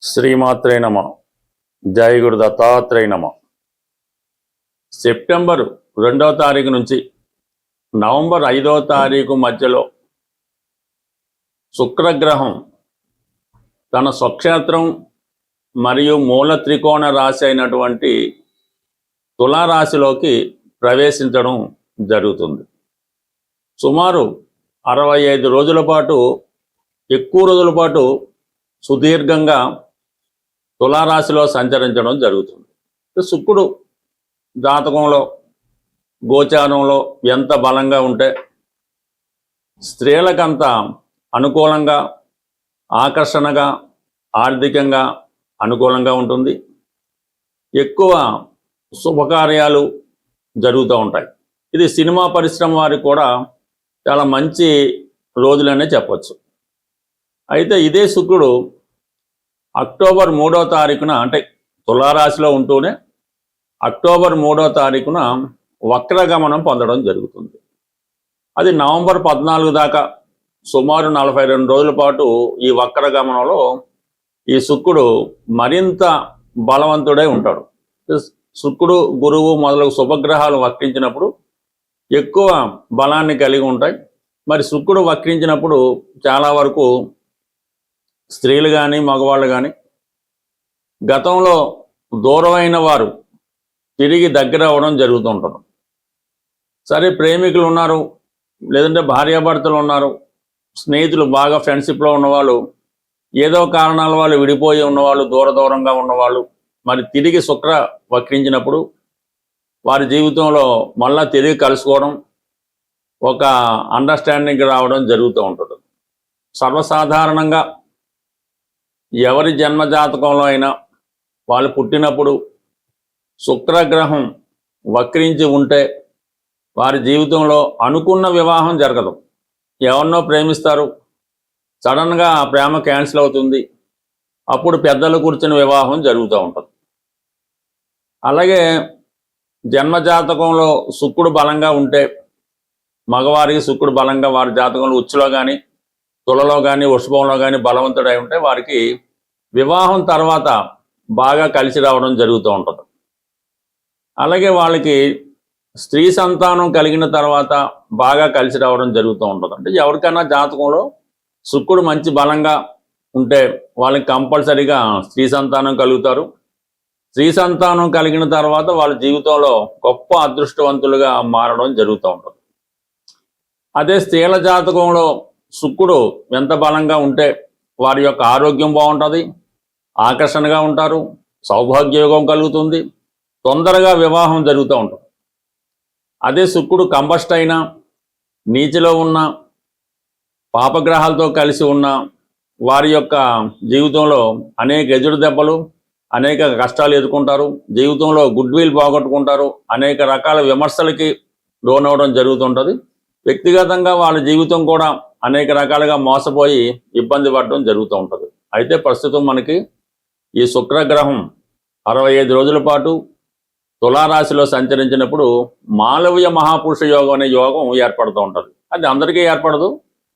శ్రీమాత్రే నమ. జై గురు దత్తాత్రేయ నమ. సెప్టెంబర్ 2వ తారీఖు నుంచి నవంబర్ 5వ తారీఖు మధ్యలో శుక్రగ్రహం తన స్వక్షేత్రం మరియు మూల త్రికోణ రాశి అయినటువంటి తులారాశిలోకి ప్రవేశించడం జరుగుతుంది. సుమారు 65 రోజుల పాటు, ఎక్కువ రోజుల పాటు సుదీర్ఘంగా తులారాశిలో సంచరించడం జరుగుతుంది. శుక్రుడు జాతకంలో గోచారంలో ఎంత బలంగా ఉంటే స్త్రీలకంత అనుకూలంగా, ఆకర్షణగా, ఆర్థికంగా అనుకూలంగా ఉంటుంది. ఎక్కువ శుభకార్యాలు జరుగుతూ ఉంటాయి. ఇది సినిమా పరిశ్రమ వారికి కూడా చాలా మంచి రోజులనే చెప్పచ్చు. అయితే ఇదే శుక్రుడు అక్టోబర్ 3వ తారీఖున, అంటే తులారాశిలో ఉంటూనే అక్టోబర్ 3వ తారీఖున వక్రగమనం పొందడం జరుగుతుంది. అది నవంబర్ 14 దాకా సుమారు 42 రోజుల పాటు ఈ వక్రగమనంలో ఈ శుక్రుడు మరింత బలవంతుడై ఉంటాడు. శుక్రుడు, గురువు మొదలగు శుభగ్రహాలు వక్రించినప్పుడు ఎక్కువ బలాన్ని కలిగి ఉంటాయి. మరి శుక్రుడు వక్రించినప్పుడు చాలా వరకు స్త్రీలు కానీ మగవాళ్ళు కానీ గతంలో దూరమైన వారు తిరిగి దగ్గర అవ్వడం జరుగుతూ ఉంటుంది. సరే, ప్రేమికులు ఉన్నారు, లేదంటే భార్యాభర్తలు ఉన్నారు, స్నేహితులు బాగా ఫ్రెండ్షిప్లో ఉన్నవాళ్ళు, ఏదో కారణాల వాళ్ళు విడిపోయి ఉన్నవాళ్ళు, దూరంగా ఉన్నవాళ్ళు మరి తిరిగి శుక్ర వక్రించినప్పుడు వారి జీవితంలో మళ్ళా తిరిగి కలుసుకోవడం, ఒక అండర్స్టాండింగ్ రావడం జరుగుతూ ఉంటుంది. సర్వసాధారణంగా ఎవరి జన్మజాతకంలో అయినా వాళ్ళు పుట్టినప్పుడు శుక్రగ్రహం వక్రించి ఉంటే వారి జీవితంలో అనుకున్న వివాహం జరగదు. ఎవరినో ప్రేమిస్తారు, సడన్గా ఆ ప్రేమ క్యాన్సిల్ అవుతుంది, అప్పుడు పెద్దలు కూర్చుని వివాహం జరుగుతూ ఉంటుంది. అలాగే జన్మజాతకంలో శుక్రుడు బలంగా ఉంటే, మగవారికి శుక్రుడు బలంగా వారి జాతకంలో ఉచ్చులో కానీ, తులలో కానీ, వృషభంలో కానీ బలవంతుడై ఉంటే వారికి వివాహం తర్వాత బాగా కలిసి రావడం జరుగుతూ ఉంటుంది. అలాగే వాళ్ళకి స్త్రీ సంతానం కలిగిన తర్వాత బాగా కలిసి రావడం జరుగుతూ ఉంటుంది. అంటే ఎవరికైనా జాతకంలో శుక్రుడు మంచి బలంగా ఉంటే వాళ్ళకి కంపల్సరీగా స్త్రీ సంతానం కలుగుతారు. స్త్రీ సంతానం కలిగిన తర్వాత వాళ్ళ జీవితంలో గొప్ప అదృష్టవంతులుగా మారడం జరుగుతూ ఉంటుంది. అదే స్త్రీల జాతకంలో శుక్రుడు ఎంత బలంగా ఉంటే వారి యొక్క ఆరోగ్యం బాగుంటుంది, ఆకర్షణగా ఉంటారు, సౌభాగ్యయోగం కలుగుతుంది, తొందరగా వివాహం జరుగుతూ ఉంటుంది. అదే శుక్రుడు కంబస్ట్ అయినా, నీచలో ఉన్న, పాపగ్రహాలతో కలిసి ఉన్న వారి యొక్క జీవితంలో అనేక ఎదురు దెబ్బలు, అనేక కష్టాలు ఎదుర్కొంటారు, జీవితంలో గుడ్ విల్ పోగొట్టుకుంటారు, అనేక రకాల విమర్శలకి లోనవడం జరుగుతుంటుంది. వ్యక్తిగతంగా వాళ్ళ జీవితం కూడా అనేక రకాలుగా మోసపోయి ఇబ్బంది పడడం జరుగుతూ ఉంటుంది. అయితే ప్రస్తుతం మనకి ఈ శుక్రగ్రహం 65 రోజుల పాటు తులారాశిలో సంచరించినప్పుడు మాలవ్య మహాపురుష యోగం అనే యోగం ఏర్పడుతూ ఉంటుంది. అది అందరికీ ఏర్పడదు,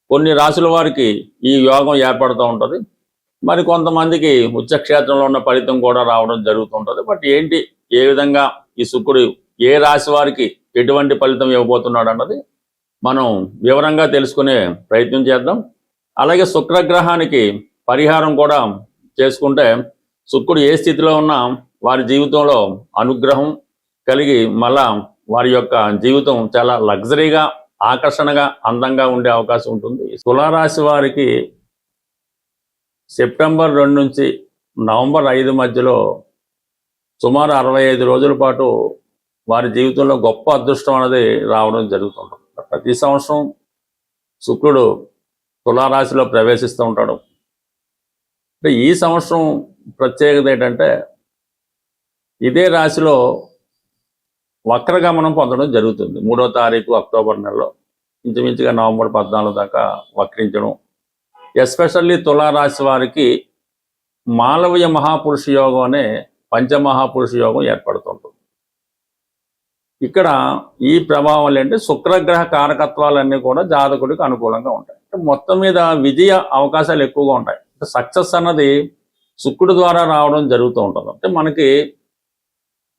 కొన్ని రాశుల వారికి ఈ యోగం ఏర్పడుతూ ఉంటుంది. మరి కొంతమందికి ఉచ్చక్షేత్రంలో ఉన్న ఫలితం కూడా రావడం జరుగుతుంటుంది. బట్ ఏంటి, ఏ విధంగా ఈ శుక్రుడు ఏ రాశి వారికి ఎటువంటి ఫలితం ఇవ్వబోతున్నాడు అన్నది మనం వివరంగా తెలుసుకునే ప్రయత్నం చేద్దాం. అలాగే శుక్రగ్రహానికి పరిహారం కూడా చేసుకుంటే శుక్రుడు ఏ స్థితిలో ఉన్నా వారి జీవితంలో అనుగ్రహం కలిగి మళ్ళా వారి యొక్క జీవితం చాలా లగ్జరీగా, ఆకర్షణగా, అందంగా ఉండే అవకాశం ఉంటుంది. తులారాశి వారికి సెప్టెంబర్ 2 నుంచి నవంబర్ 5 మధ్యలో సుమారు 65 రోజుల పాటు వారి జీవితంలో గొప్ప అదృష్టం అనేది రావడం జరుగుతుంటుంది. ప్రతి సంవత్సరం శుక్రుడు తులారాశిలో ప్రవేశిస్తూ ఉంటాడు. అంటే ఈ సంవత్సరం ప్రత్యేకత ఏంటంటే ఇదే రాశిలో వక్రగమనం పొందడం జరుగుతుంది. 3వ తారీఖు అక్టోబర్ నెలలో ఇంచుమించుగా నవంబర్ 14 దాకా వక్రించడం. ఎస్పెషల్లీ తులారాశి వారికి మాలవ్య మహాపురుష యోగం అనే పంచమహాపురుష యోగం ఏర్పడుతుంటుంది. ఇక్కడ ఈ ప్రభావం ఏంటంటే శుక్రగ్రహ కారకత్వాలన్నీ కూడా జాతకుడికి అనుకూలంగా ఉంటాయి. మొత్తం మీద విజయ అవకాశాలు ఎక్కువగా ఉంటాయి. సక్సెస్ అన్నది శుక్రుడు ద్వారా రావడం జరుగుతూ ఉంటుంది. అంటే మనకి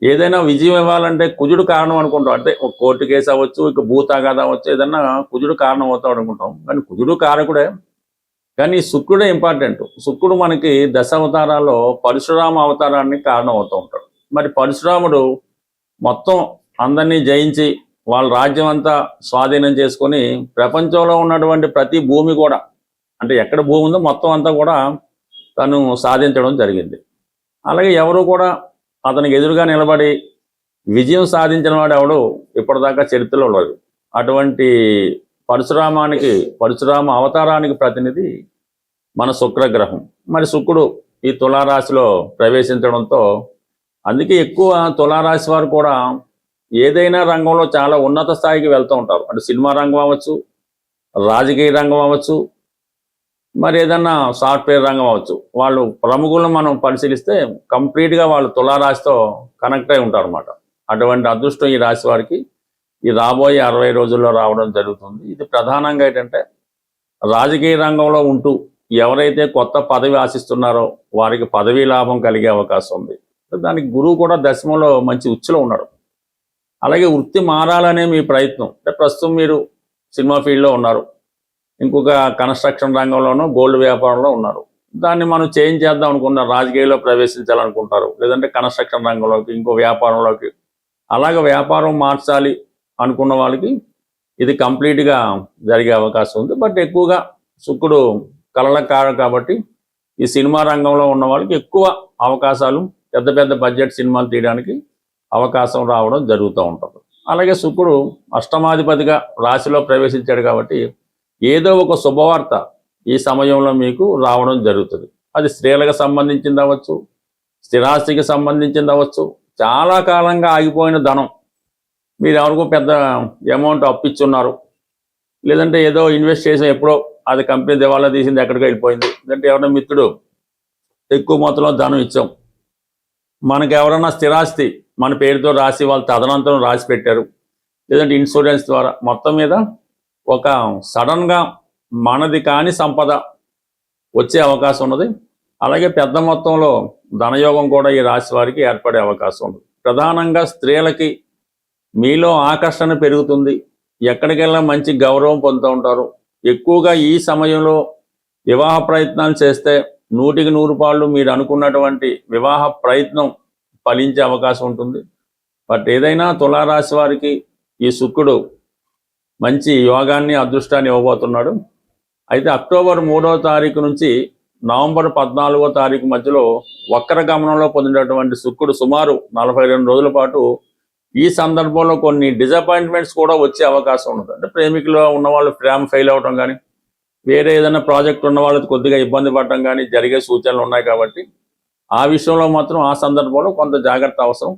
ఏదైనా విజయం ఇవ్వాలంటే కుజుడు కారణం అనుకుంటాం. అంటే ఒక కోర్టు కేసు అవ్వచ్చు, ఇక భూతాగాథ అవ్వచ్చు, ఏదన్నా కుజుడు కారణం అవుతాడు అనుకుంటాం. కానీ కుజుడు కారకుడే, కానీ శుక్రుడే ఇంపార్టెంట్. శుక్రుడు మనకి దశ అవతారాల్లో పరశురామ అవతారానికి కారణం అవుతూ ఉంటాడు. మరి పరశురాముడు మొత్తం అందరినీ జయించి వాళ్ళ రాజ్యం అంతా స్వాధీనం చేసుకొని ప్రపంచంలో ఉన్నటువంటి ప్రతి భూమి కూడా, అంటే ఎక్కడ భూమి ఉందో మొత్తం అంతా కూడా తను సాధించడం జరిగింది. అలాగే ఎవరు కూడా అతనికి ఎదురుగా నిలబడి విజయం సాధించిన వాడు ఎవడు ఇప్పటిదాకా చరిత్రలో లేదు. అటువంటి పరశురామ అవతారానికి ప్రతినిధి మన శుక్రగ్రహం. మరి శుక్రుడు ఈ తులారాశిలో ప్రవేశించడంతో అందుకే ఎక్కువ తులారాశి వారు కూడా ఏదైనా రంగంలో చాలా ఉన్నత స్థాయికి వెళ్తూ ఉంటారు. అంటే సినిమా రంగం అవ్వచ్చు, రాజకీయ రంగం అవ్వచ్చు, మరి ఏదన్నా సాఫ్ట్వేర్ రంగం అవ్వచ్చు. వాళ్ళు ప్రముఖులను మనం పరిశీలిస్తే కంప్లీట్గా వాళ్ళు తులారాశితో కనెక్ట్ అయి ఉంటారు అన్నమాట. అటువంటి అదృష్టం ఈ రాశి వారికి ఈ రాబోయే 60 రోజుల్లో రావడం జరుగుతుంది. ఇది ప్రధానంగా ఏంటంటే రాజకీయ రంగంలో ఉంటూ ఎవరైతే కొత్త పదవి ఆశిస్తున్నారో వారికి పదవీ లాభం కలిగే అవకాశం ఉంది. దానికి గురువు కూడా దశమంలో మంచి ఉచ్చులో ఉన్నాడు. అలాగే వృత్తి మారాలనే మీ ప్రయత్నం, అంటే ప్రస్తుతం మీరు సినిమా ఫీల్డ్లో ఉన్నారు, ఇంకొక కన్స్ట్రక్షన్ రంగంలోనూ గోల్డ్ వ్యాపారంలో ఉన్నారు. దాన్ని మనం చేంజ్ చేద్దాం అనుకున్నారు, రాజకీయాల్లో ప్రవేశించాలనుకుంటారు, లేదంటే కన్స్ట్రక్షన్ రంగంలోకి, ఇంకో వ్యాపారంలోకి, అలాగే వ్యాపారం మార్చాలి అనుకున్న వాళ్ళకి ఇది కంప్లీట్గా జరిగే అవకాశం ఉంది. బట్ ఎక్కువగా శుక్రుడు కళలకు కారణం కాబట్టి ఈ సినిమా రంగంలో ఉన్న వాళ్ళకి ఎక్కువ అవకాశాలు, పెద్ద పెద్ద బడ్జెట్ సినిమాలు తీయడానికి అవకాశం రావడం జరుగుతూ ఉంటుంది. అలాగే శుక్రుడు అష్టమాధిపతిగా రాశిలో ప్రవేశించాడు కాబట్టి ఏదో ఒక శుభవార్త ఈ సమయంలో మీకు రావడం జరుగుతుంది. అది స్త్రీలకు సంబంధించింది అవ్వచ్చు, స్థిరాస్తికి సంబంధించింది అవ్వచ్చు, చాలా కాలంగా ఆగిపోయిన ధనం, మీరు ఎవరికో పెద్ద అమౌంట్ అప్పిచ్చున్నారు, లేదంటే ఏదో ఇన్వెస్ట్ చేసాం ఎప్పుడో అది కంపెనీ దివాలా తీసింది ఎక్కడికో వెళ్ళిపోయింది, లేదంటే ఎవరైనా మిత్రుడు ఎక్కువ మొత్తంలో ధనం ఇచ్చాం, మనకు ఎవరైనా స్థిరాస్తి మన పేరుతో రాసి వాళ్ళు తదనంతరం రాసి పెట్టారు, లేదంటే ఇన్సూరెన్స్ ద్వారా మొత్తం మీద ఒక సడన్గా మనది కాని సంపద వచ్చే అవకాశం ఉన్నది. అలాగే పెద్ద మొత్తంలో ధనయోగం కూడా ఈ రాశి వారికి ఏర్పడే అవకాశం ఉంది. ప్రధానంగా స్త్రీలకి మీలో ఆకర్షణ పెరుగుతుంది, ఎక్కడికి వెళ్ళినా మంచి గౌరవం పొందుతూ ఉంటారు. ఎక్కువగా ఈ సమయంలో వివాహ ప్రయత్నాలు చేస్తే 100కి 100 పాళ్ళు మీరు అనుకున్నటువంటి వివాహ ప్రయత్నం ఫలించే అవకాశం ఉంటుంది. బట్ ఏదైనా తులారాశి వారికి ఈ శుక్రుడు మంచి యోగాన్ని, అదృష్టాన్ని ఇవ్వబోతున్నాడు. అయితే అక్టోబర్ 3వ తారీఖు నుంచి నవంబర్ 14వ తారీఖు మధ్యలో వక్ర గమనంలో పొందినటువంటి శుక్రుడు సుమారు 42 రోజుల పాటు ఈ సందర్భంలో కొన్ని డిసప్పాయింట్మెంట్స్ కూడా వచ్చే అవకాశం ఉంటుంది. అంటే ప్రేమికులు ఉన్నవాళ్ళు ప్రేమ ఫెయిల్ అవడం కానీ, వేరే ఏదైనా ప్రాజెక్ట్ ఉన్న వాళ్ళకి కొద్దిగా ఇబ్బంది పడటం కానీ జరిగే సూచనలు ఉన్నాయి. కాబట్టి ఆ విషయంలో మాత్రం ఆ సందర్భంలో కొంత జాగ్రత్త అవసరం.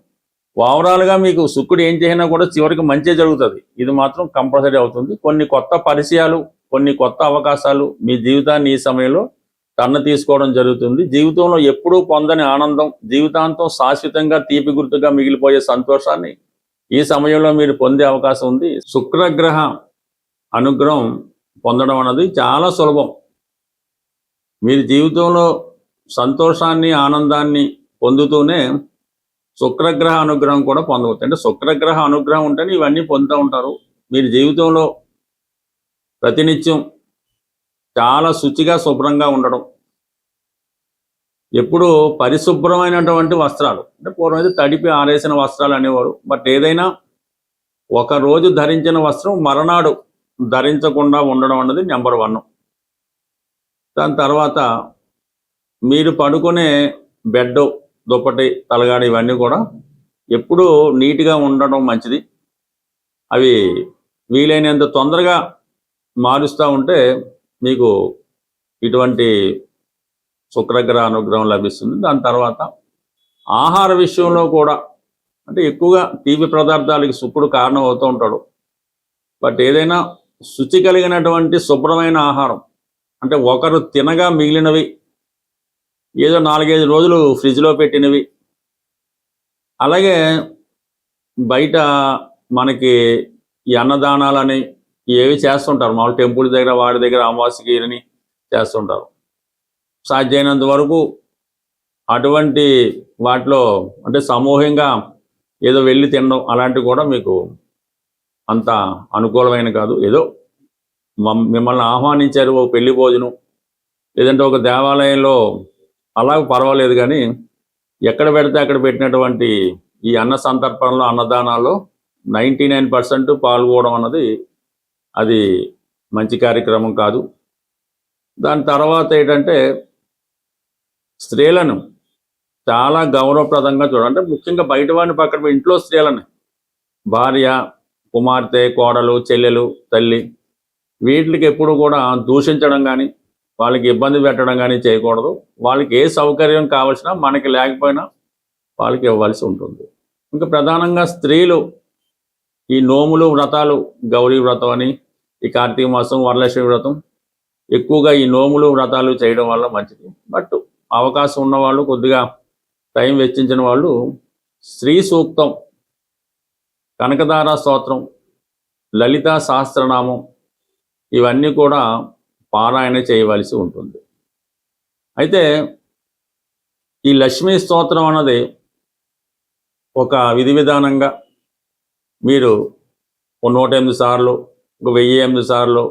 ఓవరాల్గా మీకు శుక్రుడు ఏం చేసినా కూడా చివరికి మంచి జరుగుతుంది, ఇది మాత్రం కంపల్సరీ అవుతుంది. కొన్ని కొత్త పరిచయాలు, కొన్ని కొత్త అవకాశాలు మీ జీవితాన్ని ఈ సమయంలో టర్న్ తీసుకోవడం జరుగుతుంది. జీవితంలో ఎప్పుడూ పొందని ఆనందం, జీవితాంతం శాశ్వతంగా తీపి గుర్తుగా మిగిలిపోయే సంతోషాన్ని ఈ సమయంలో మీరు పొందే అవకాశం ఉంది. శుక్రగ్రహ అనుగ్రహం పొందడం అన్నది చాలా సులభం. మీరు జీవితంలో సంతోషాన్ని, ఆనందాన్ని పొందుతూనే శుక్రగ్రహ అనుగ్రహం కూడా పొందవచ్చు. అంటే శుక్రగ్రహ అనుగ్రహం ఉంటేనే ఇవన్నీ పొందుతూ ఉంటారు. మీరు జీవితంలో ప్రతినిత్యం చాలా శుచిగా, శుభ్రంగా ఉండడం, ఎప్పుడు పరిశుభ్రమైనటువంటి వస్త్రాలు, అంటే పూర్వం అయితే తడిపి ఆరేసిన వస్త్రాలు అనేవారు. బట్ ఏదైనా ఒక రోజు ధరించిన వస్త్రం మరనాడు ధరించకుండా ఉండడం అన్నది నెంబర్ 1. దాని తర్వాత మీరు పడుకునే బెడ్, దుప్పటి, తలగాడ ఇవన్నీ కూడా ఎప్పుడూ నీట్గా ఉండడం మంచిది. అవి వీలైనంత తొందరగా మారుస్తూ ఉంటే మీకు ఇటువంటి శుక్రగ్రహ అనుగ్రహం లభిస్తుంది. దాని తర్వాత ఆహార విషయంలో కూడా, అంటే ఎక్కువగా తీపి పదార్థాలకి శుక్రుడు కారణం అవుతూ ఉంటాడు. బట్ ఏదైనా శుచి కలిగినటువంటి శుభ్రమైన ఆహారం, అంటే ఒకరు తినగా మిగిలినవి, ఏదో 4-5 రోజులు ఫ్రిడ్జ్లో పెట్టినవి, అలాగే బయట మనకి ఈ అన్నదానాలని ఏవి చేస్తుంటారు, మామూలు టెంపుల్ దగ్గర, వాడి దగ్గర అమావాస్యకి అని చేస్తుంటారు. సాధ్యమైనంత వరకు అటువంటి వాటిలో అంటే సమూహంగా ఏదో వెళ్ళి తినడం అలాంటివి కూడా మీకు అంత అనుకూలమైన కాదు. ఏదో మిమ్మల్ని ఆహ్వానించారు ఒక పెళ్లి భోజనం లేదంటే ఒక దేవాలయంలో అలా పర్వాలేదు, కానీ ఎక్కడ పెడితే అక్కడ పెట్టినటువంటి ఈ అన్న సంతర్పణలో అన్నదానాల్లో 99% పాల్గొనడం అన్నది అది మంచి కార్యక్రమం కాదు. దాని తర్వాత ఏంటంటే స్త్రీలను చాలా గౌరవప్రదంగా చూడాలంటే ముఖ్యంగా బయట వాడిని పక్కన ఇంట్లో స్త్రీలని భార్య, కుమార్తె, కోడలు, చెల్లెలు, తల్లి వీటికి ఎప్పుడు కూడా దూషించడం కానీ వాళ్ళకి ఇబ్బంది పెట్టడం కానీ చేయకూడదు. వాళ్ళకి ఏ సౌకర్యం కావాల్సినా మనకి లేకపోయినా వాళ్ళకి ఇవ్వాల్సి ఉంటుంది. ఇంకా ప్రధానంగా స్త్రీలు ఈ నోములు వ్రతాలు, గౌరీ వ్రతం అని, ఈ కార్తీక మాసం, వరలక్ష్మి వ్రతం, ఎక్కువగా ఈ నోములు వ్రతాలు చేయడం వల్ల మంచిది. బట్ అవకాశం ఉన్నవాళ్ళు కొద్దిగా టైం వెచ్చించిన వాళ్ళు శ్రీ సూక్తం, కనకదార స్తోత్రం, లలితా సహస్రనామం ఇవన్నీ కూడా పారాయణ చేయవలసి ఉంటుంది. అయితే ఈ లక్ష్మీ స్తోత్రం అన్నది ఒక విధి విధానంగా మీరు 108 సార్లు, 1008 సార్లు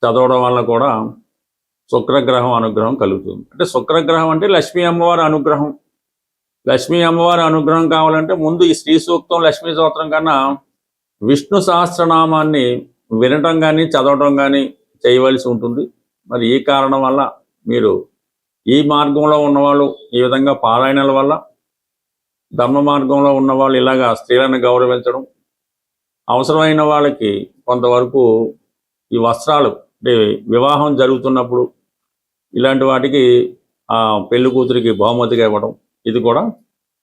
చదవడం వల్ల కూడా శుక్రగ్రహం అనుగ్రహం కలుగుతుంది. అంటే శుక్రగ్రహం అంటే లక్ష్మీ అమ్మవారి అనుగ్రహం. లక్ష్మీ అమ్మవారి అనుగ్రహం కావాలంటే ముందు ఈ శ్రీ సూక్తం, లక్ష్మీ స్తోత్రం కన్నా విష్ణు సహస్రనామాన్ని వినటం కానీ చదవటం కానీ చేయవలసి ఉంటుంది. మరి ఈ కారణం వల్ల మీరు ఈ మార్గంలో ఉన్నవాళ్ళు ఈ విధంగా పారాయణల వల్ల, ధర్మ మార్గంలో ఉన్నవాళ్ళు ఇలాగా స్త్రీలను గౌరవించడం, అవసరమైన వాళ్ళకి కొంతవరకు ఈ వస్త్రాలు అంటే వివాహం జరుగుతున్నప్పుడు ఇలాంటి వాటికి ఆ పెళ్లి కూతురికి బహుమతిగా ఇవ్వడం, ఇది కూడా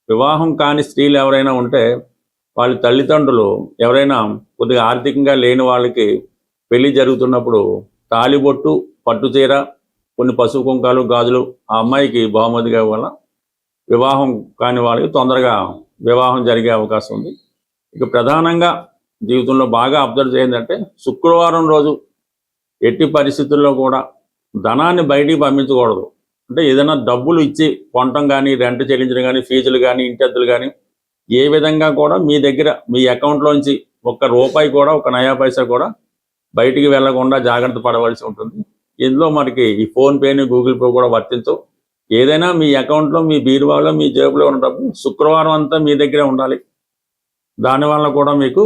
వివాహం కాని స్త్రీలు ఎవరైనా ఉంటే వాళ్ళ తల్లిదండ్రులు ఎవరైనా కొద్దిగా ఆర్థికంగా లేని వాళ్ళకి పెళ్లి జరుగుతున్నప్పుడు తాళిబొట్టు, పట్టుచీర, కొన్ని పసుపు కుంకాలు, గాజులు ఆ అమ్మాయికి బహుమతిగా ఇవ్వాల. వివాహం కాని వాళ్ళకి తొందరగా వివాహం జరిగే అవకాశం ఉంది. ఇక ప్రధానంగా జీవితంలో బాగా అబ్జర్వ్ చేయందంటే శుక్రవారం రోజు ఎట్టి పరిస్థితుల్లో కూడా ధనాన్ని బయటికి పంపించకూడదు. అంటే ఏదైనా డబ్బులు ఇచ్చి కొనటం కానీ, రెంట్ చెల్లించడం కానీ, ఫీజులు కానీ, ఇంటెద్దులు కానీ ఏ విధంగా కూడా మీ దగ్గర మీ అకౌంట్లోంచి ఒక్క రూపాయి కూడా, ఒక నయా పైసా కూడా బయటికి వెళ్లకుండా జాగ్రత్త పడవలసి ఉంటుంది. ఇందులో మనకి ఈ ఫోన్పేని, గూగుల్ పే కూడా వర్తించవు. ఏదైనా మీ అకౌంట్లో, మీ బీరువాలో, మీ జేబులో ఉన్న డబ్బు శుక్రవారం అంతా మీ దగ్గరే ఉండాలి. దానివల్ల కూడా మీకు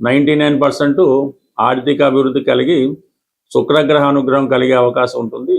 99% ఆర్థిక అభివృద్ధి కలిగి శుక్రగ్రహ అనుగ్రహం కలిగే అవకాశం ఉంటుంది.